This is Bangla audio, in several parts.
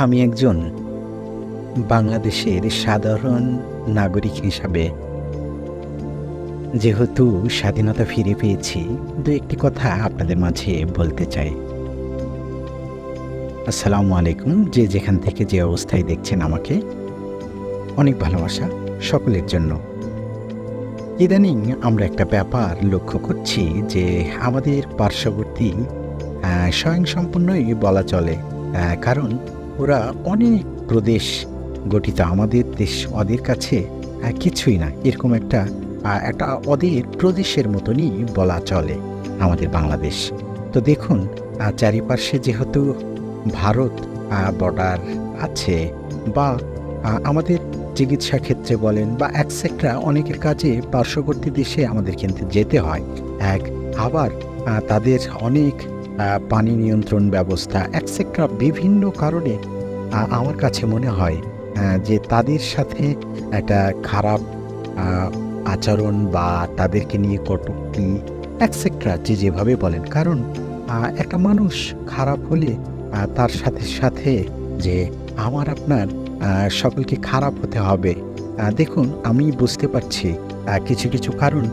আমি একজন বাংলাদেশের সাধারণ নাগরিক হিসাবে যেহেতু স্বাধীনতা ফিরে পেয়েছি, ২-১টি কথা আপনাদের মাঝে বলতে চাই। আসসালামু আলাইকুম। যে যেখান থেকে যে অবস্থায় দেখছেন আমাকে, অনেক ভালোবাসা সকলের জন্য। ইদানিং আমরা একটা ব্যাপার লক্ষ্য করছি যে আমাদের পার্শ্ববর্তী স্বয়ংসম্পূর্ণই বলা চলে। কারণ ওরা অনেক প্রদেশ গঠিত। আমাদের দেশ ওদের কাছে কিছুই না। এরকম একটা ওদের প্রদেশের মতনই বলা চলে আমাদের বাংলাদেশ। তো দেখুন, চারিপাশে যেহেতু ভারত বর্ডার আছে, বা আমাদের চিকিৎসা ক্ষেত্রে বলেন বা এটসেট্রা অনেকের কাজে পার্শ্ববর্তী দেশে আমাদের কিন্তু যেতে হয়। আবার তাদের অনেক পানি নিয়ন্ত্রণ ব্যবস্থা এটসেট্রা বিভিন্ন কারণে আমার কাছে মনে হয় যে তাদের সাথে একটা খারাপ আ আচরণ বা তাদেরকে নিয়ে কটূক্তি এটসেট্রা যে যেভাবে বলেন। কারণ একটা মানুষ খারাপ হলে তার সাথে যে আমার আপনার সকলকে খারাপ হতে হবে। দেখুন, আমি বুঝতে পারছি কিছু কারণ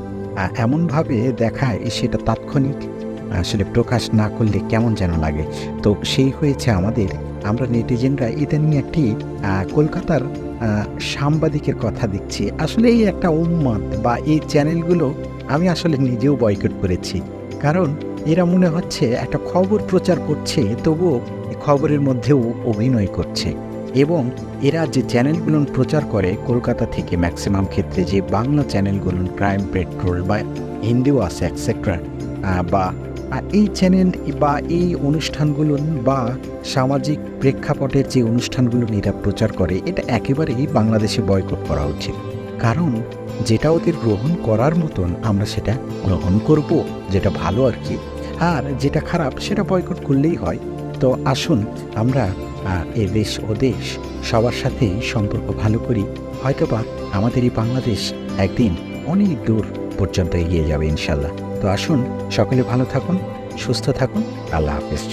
এমনভাবে দেখায় সেটা তাৎক্ষণিক আসলে প্রকাশ না করলে কেমন যেন লাগে। তো সেই হয়েছে আমরা নেটিজেনরা ইদানিং একটি কলকাতার আ সাংবাদিকের কথা দেখছি। আসলে এই একটা উন্মাদ বা এই চ্যানেলগুলো আমি আসলে নিজেও বয়কট করেছি। কারণ এরা মনে হচ্ছে একটা খবর প্রচার করছে, তবুও এ খবরের মধ্যেও অভিনয় করছে। এবং এরা যে চ্যানেলগুলো প্রচার করে কলকাতা থেকে, ম্যাক্সিমাম ক্ষেত্রে যে বাংলা চ্যানেলগুলো ক্রাইম পেট্রোল বা হিন্দিও আছে এটসেট্রা, বা এই চ্যানেল বা এই অনুষ্ঠানগুলো বা সামাজিক প্রেক্ষাপটের যে অনুষ্ঠানগুলো এরা প্রচার করে, এটা একেবারেই বাংলাদেশে বয়কট করা উচিত। কারণ যেটা ওদের গ্রহণ করার মতন আমরা সেটা গ্রহণ করব, যেটা ভালো আর কি। আর যেটা খারাপ সেটা বয়কট করলেই হয়। তো আসুন আমরা এদেশ ওদেশ সবার সাথেই সম্পর্ক ভালো করি। হয়তোবা আমাদের এই বাংলাদেশ একদিন অনেক দূর পর্যন্ত এগিয়ে যাবে ইনশাল্লাহ। তো আসুন সকলে ভালো থাকুন, সুস্থ থাকুন। আল্লাহ হাফেজ।